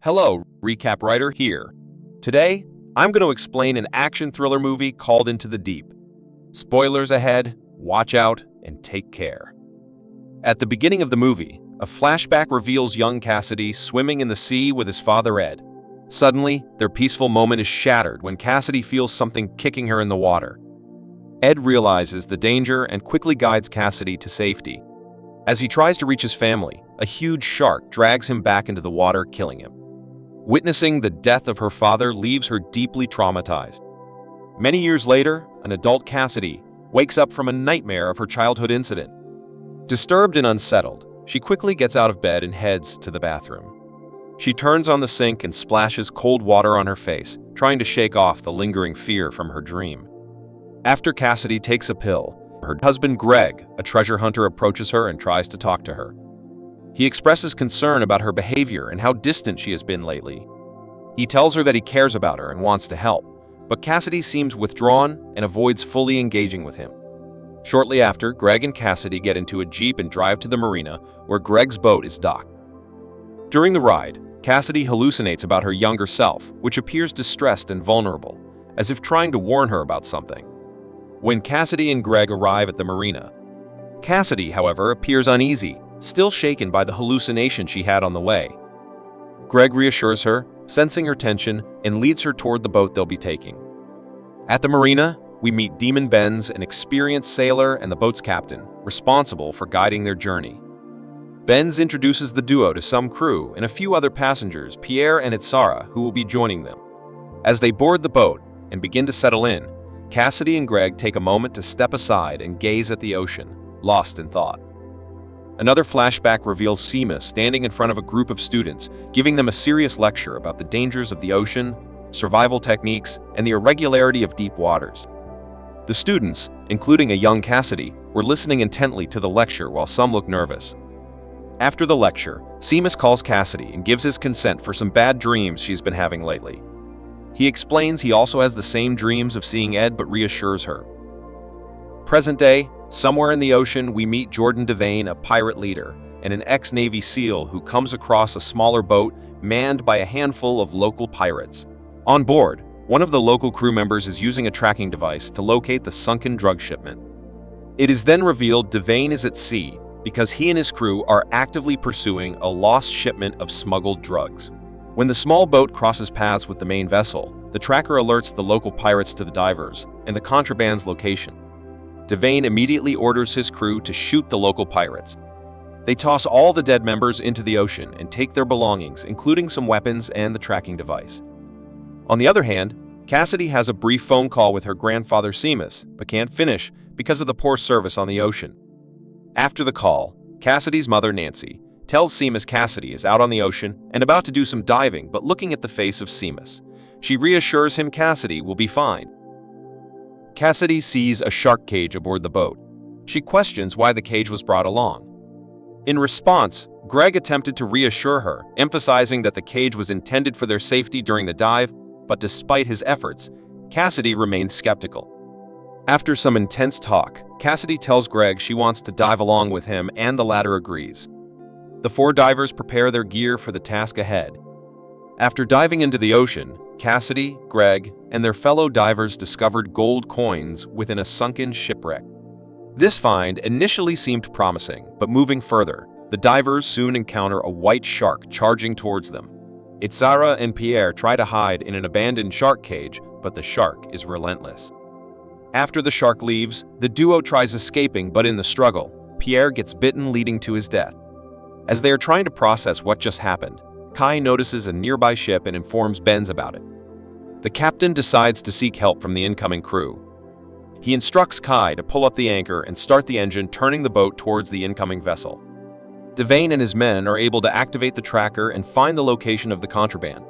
Hello, recap writer here. Today, I'm going to explain an action thriller movie called Into the Deep. Spoilers ahead, watch out, and take care. At the beginning of the movie, a flashback reveals young Cassidy swimming in the sea with his father Ed. Suddenly, their peaceful moment is shattered when Cassidy feels something kicking her in the water. Ed realizes the danger and quickly guides Cassidy to safety. As he tries to reach his family, a huge shark drags him back into the water, killing him. Witnessing the death of her father leaves her deeply traumatized. Many years later, an adult Cassidy wakes up from a nightmare of her childhood incident. Disturbed and unsettled, she quickly gets out of bed and heads to the bathroom. She turns on the sink and splashes cold water on her face, trying to shake off the lingering fear from her dream. After Cassidy takes a pill, her husband Greg, a treasure hunter, approaches her and tries to talk to her. He expresses concern about her behavior and how distant she has been lately. He tells her that he cares about her and wants to help, but Cassidy seems withdrawn and avoids fully engaging with him. Shortly after, Greg and Cassidy get into a jeep and drive to the marina where Greg's boat is docked. During the ride, Cassidy hallucinates about her younger self, which appears distressed and vulnerable, as if trying to warn her about something. When Cassidy and Greg arrive at the marina, Cassidy, however, appears uneasy, still shaken by the hallucination she had on the way. Greg reassures her, sensing her tension, and leads her toward the boat they'll be taking. At the marina, we meet Demon Benz, an experienced sailor and the boat's captain, responsible for guiding their journey. Benz introduces the duo to some crew and a few other passengers, Pierre and Itzara, who will be joining them. As they board the boat and begin to settle in, Cassidy and Greg take a moment to step aside and gaze at the ocean, lost in thought. Another flashback reveals Seema standing in front of a group of students, giving them a serious lecture about the dangers of the ocean, survival techniques, and the irregularity of deep waters. The students, including a young Cassidy, were listening intently to the lecture while some looked nervous. After the lecture, Seema calls Cassidy and gives his consent for some bad dreams she's been having lately. He explains he also has the same dreams of seeing Ed, but reassures her. Present day, somewhere in the ocean, we meet Jordan Devane, a pirate leader, and an ex-Navy SEAL who comes across a smaller boat manned by a handful of local pirates. On board, one of the local crew members is using a tracking device to locate the sunken drug shipment. It is then revealed Devane is at sea because he and his crew are actively pursuing a lost shipment of smuggled drugs. When the small boat crosses paths with the main vessel, the tracker alerts the local pirates to the divers and the contraband's location. Devane immediately orders his crew to shoot the local pirates. They toss all the dead members into the ocean and take their belongings, including some weapons and the tracking device. On the other hand, Cassidy has a brief phone call with her grandfather Seamus, but can't finish because of the poor service on the ocean. After the call, Cassidy's mother Nancy tells Seamus Cassidy is out on the ocean and about to do some diving, but looking at the face of Seamus, she reassures him Cassidy will be fine. Cassidy sees a shark cage aboard the boat. She questions why the cage was brought along. In response, Greg attempted to reassure her, emphasizing that the cage was intended for their safety during the dive, but despite his efforts, Cassidy remained skeptical. After some intense talk, Cassidy tells Greg she wants to dive along with him, and the latter agrees. The four divers prepare their gear for the task ahead. After diving into the ocean, Cassidy, Greg, and their fellow divers discovered gold coins within a sunken shipwreck. This find initially seemed promising, but moving further, the divers soon encounter a white shark charging towards them. Itzara and Pierre try to hide in an abandoned shark cage, but the shark is relentless. After the shark leaves, the duo tries escaping, but in the struggle, Pierre gets bitten, leading to his death. As they are trying to process what just happened, Kai notices a nearby ship and informs Benz about it. The captain decides to seek help from the incoming crew. He instructs Kai to pull up the anchor and start the engine, turning the boat towards the incoming vessel. Devane and his men are able to activate the tracker and find the location of the contraband.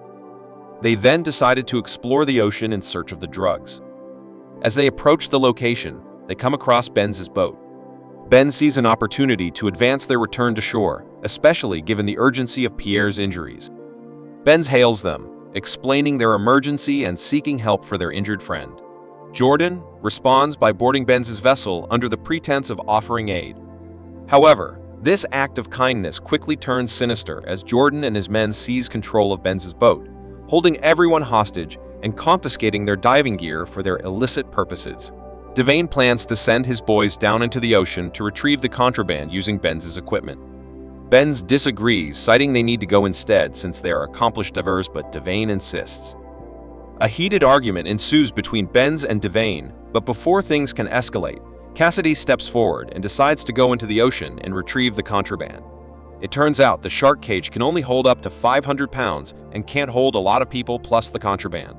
They then decided to explore the ocean in search of the drugs. As they approach the location, they come across Benz's boat. Ben sees an opportunity to advance their return to shore, especially given the urgency of Pierre's injuries. Benz hails them, explaining their emergency and seeking help for their injured friend. Jordan responds by boarding Benz's vessel under the pretense of offering aid. However, This act of kindness quickly turns sinister as Jordan and his men seize control of Benz's boat, holding everyone hostage and confiscating their diving gear for their illicit purposes. Devane plans to send his boys down into the ocean to retrieve the contraband using Benz's equipment. Benz disagrees, citing they need to go instead since they are accomplished divers, but Devane insists. A heated argument ensues between Benz and Devane, but before things can escalate, Cassidy steps forward and decides to go into the ocean and retrieve the contraband. It turns out the shark cage can only hold up to 500 pounds and can't hold a lot of people plus the contraband.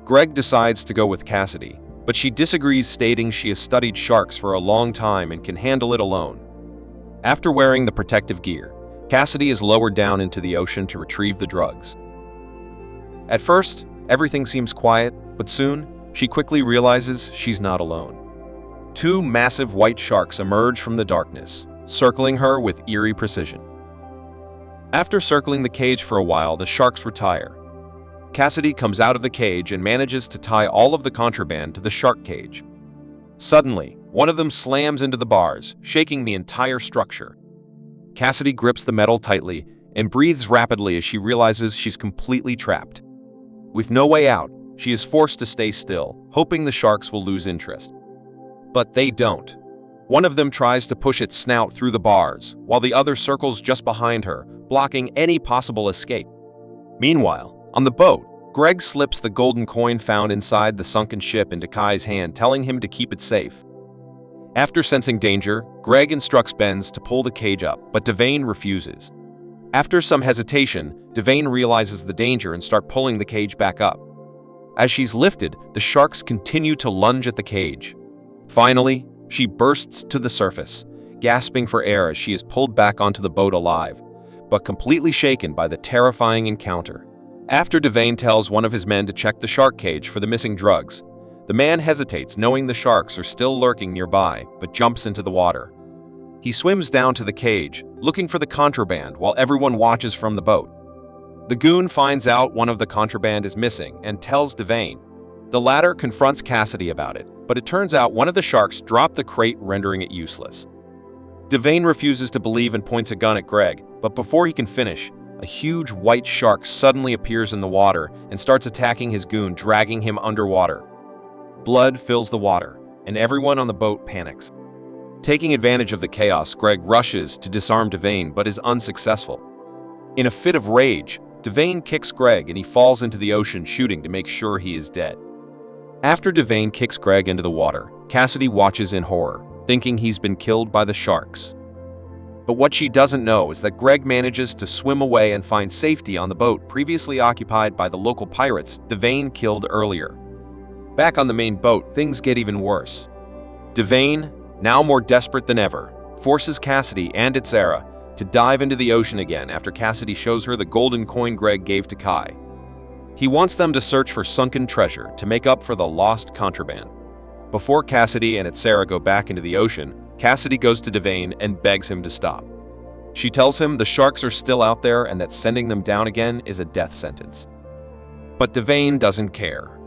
Greg decides to go with Cassidy, but she disagrees, stating she has studied sharks for a long time and can handle it alone. After wearing the protective gear, Cassidy is lowered down into the ocean to retrieve the drugs. At first, everything seems quiet, but soon, she quickly realizes she's not alone. Two massive white sharks emerge from the darkness, circling her with eerie precision. After circling the cage for a while, the sharks retire. Cassidy comes out of the cage and manages to tie all of the contraband to the shark cage. Suddenly, one of them slams into the bars, shaking the entire structure. Cassidy grips the metal tightly and breathes rapidly as she realizes she's completely trapped. With no way out, she is forced to stay still, hoping the sharks will lose interest. But they don't. One of them tries to push its snout through the bars, while the other circles just behind her, blocking any possible escape. Meanwhile, on the boat, Greg slips the golden coin found inside the sunken ship into Kai's hand, telling him to keep it safe. After sensing danger, Greg instructs Benz to pull the cage up, but Devane refuses. After some hesitation, Devane realizes the danger and starts pulling the cage back up. As she's lifted, the sharks continue to lunge at the cage. Finally, she bursts to the surface, gasping for air as she is pulled back onto the boat alive, but completely shaken by the terrifying encounter. After Devane tells one of his men to check the shark cage for the missing drugs, the man hesitates, knowing the sharks are still lurking nearby, but jumps into the water. He swims down to the cage, looking for the contraband while everyone watches from the boat. The goon finds out one of the contraband is missing and tells Devane. The latter confronts Cassidy about it, but it turns out one of the sharks dropped the crate, rendering it useless. Devane refuses to believe and points a gun at Greg, but before he can finish, a huge white shark suddenly appears in the water and starts attacking his goon, dragging him underwater. Blood fills the water, and everyone on the boat panics. Taking advantage of the chaos, Greg rushes to disarm Devane but is unsuccessful. In a fit of rage, Devane kicks Greg and he falls into the ocean, shooting to make sure he is dead. After Devane kicks Greg into the water, Cassidy watches in horror, thinking he's been killed by the sharks. But what she doesn't know is that Greg manages to swim away and find safety on the boat previously occupied by the local pirates Devane killed earlier. Back on the main boat, things get even worse. Devane, now more desperate than ever, forces Cassidy and Itzera to dive into the ocean again after Cassidy shows her the golden coin Greg gave to Kai. He wants them to search for sunken treasure to make up for the lost contraband. Before Cassidy and Itzera go back into the ocean, Cassidy goes to Devane and begs him to stop. She tells him the sharks are still out there and that sending them down again is a death sentence. But Devane doesn't care.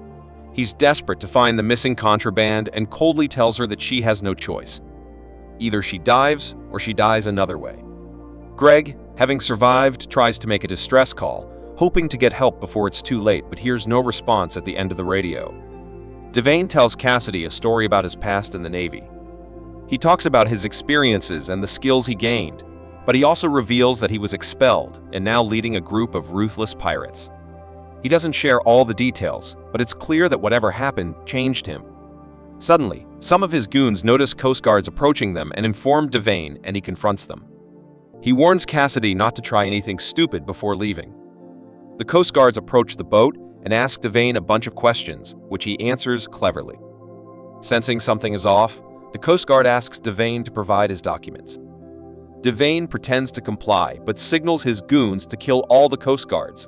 He's desperate to find the missing contraband and coldly tells her that she has no choice. Either she dives or she dies another way. Greg, having survived, tries to make a distress call, hoping to get help before it's too late, but hears no response at the end of the radio. Devane tells Cassidy a story about his past in the Navy. He talks about his experiences and the skills he gained, but he also reveals that he was expelled and now leading a group of ruthless pirates. He doesn't share all the details, but it's clear that whatever happened changed him. Suddenly, some of his goons notice Coast Guards approaching them and inform Devane, and he confronts them. He warns Cassidy not to try anything stupid before leaving. The Coast Guards approach the boat and ask Devane a bunch of questions, which he answers cleverly. Sensing something is off, the Coast Guard asks Devane to provide his documents. Devane pretends to comply, but signals his goons to kill all the Coast Guards.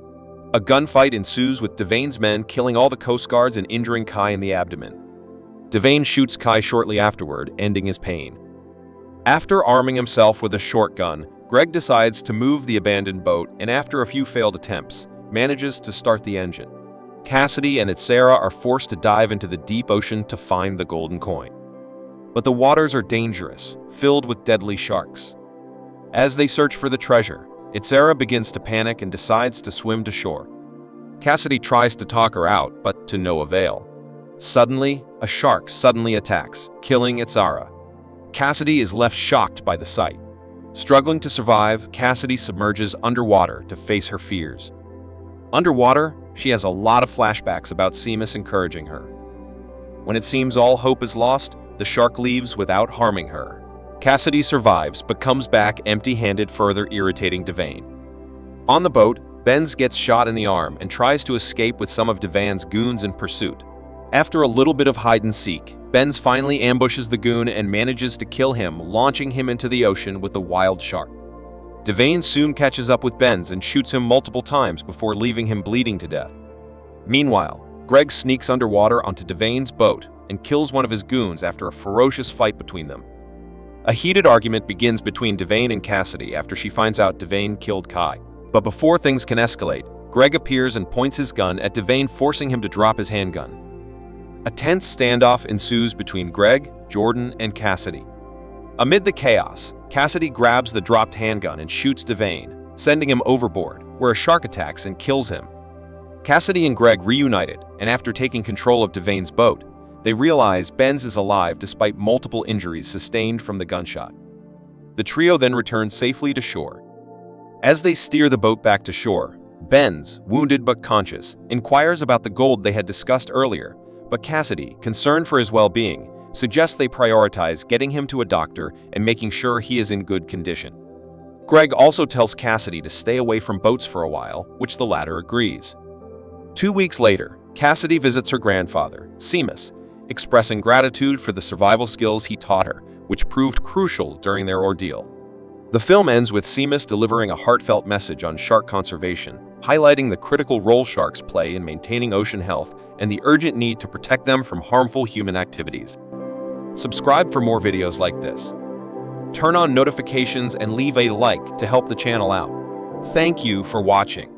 A gunfight ensues with Devane's men killing all the Coast Guards and injuring Kai in the abdomen. Devane shoots Kai shortly afterward, ending his pain. After arming himself with a shotgun, Greg decides to move the abandoned boat and after a few failed attempts, manages to start the engine. Cassidy and Itzera are forced to dive into the deep ocean to find the golden coin. But the waters are dangerous, filled with deadly sharks. As they search for the treasure, Sarah begins to panic and decides to swim to shore. Cassidy tries to talk her out, but to no avail. Suddenly, a shark suddenly attacks, killing Sarah. Cassidy is left shocked by the sight. Struggling to survive, Cassidy submerges underwater to face her fears. Underwater, she has a lot of flashbacks about Seamus encouraging her. When it seems all hope is lost, the shark leaves without harming her. Cassidy survives but comes back empty-handed, further irritating Devane. On the boat, Benz gets shot in the arm and tries to escape with some of Devane's goons in pursuit. After a little bit of hide-and-seek, Benz finally ambushes the goon and manages to kill him, launching him into the ocean with the wild shark. Devane soon catches up with Benz and shoots him multiple times before leaving him bleeding to death. Meanwhile, Greg sneaks underwater onto Devane's boat and kills one of his goons after a ferocious fight between them. A heated argument begins between Devane and Cassidy after she finds out Devane killed Kai. But before things can escalate, Greg appears and points his gun at Devane, forcing him to drop his handgun. A tense standoff ensues between Greg, Jordan, and Cassidy. Amid the chaos, Cassidy grabs the dropped handgun and shoots Devane, sending him overboard, where a shark attacks and kills him. Cassidy and Greg reunited, and after taking control of Devane's boat, they realize Benz is alive despite multiple injuries sustained from the gunshot. The trio then returns safely to shore. As they steer the boat back to shore, Benz, wounded but conscious, inquires about the gold they had discussed earlier, but Cassidy, concerned for his well-being, suggests they prioritize getting him to a doctor and making sure he is in good condition. Greg also tells Cassidy to stay away from boats for a while, which the latter agrees. 2 weeks later, Cassidy visits her grandfather, Seamus, expressing gratitude for the survival skills he taught her, which proved crucial during their ordeal. The film ends with Seamus delivering a heartfelt message on shark conservation, highlighting the critical role sharks play in maintaining ocean health and the urgent need to protect them from harmful human activities. Subscribe for more videos like this. Turn on notifications and leave a like to help the channel out. Thank you for watching.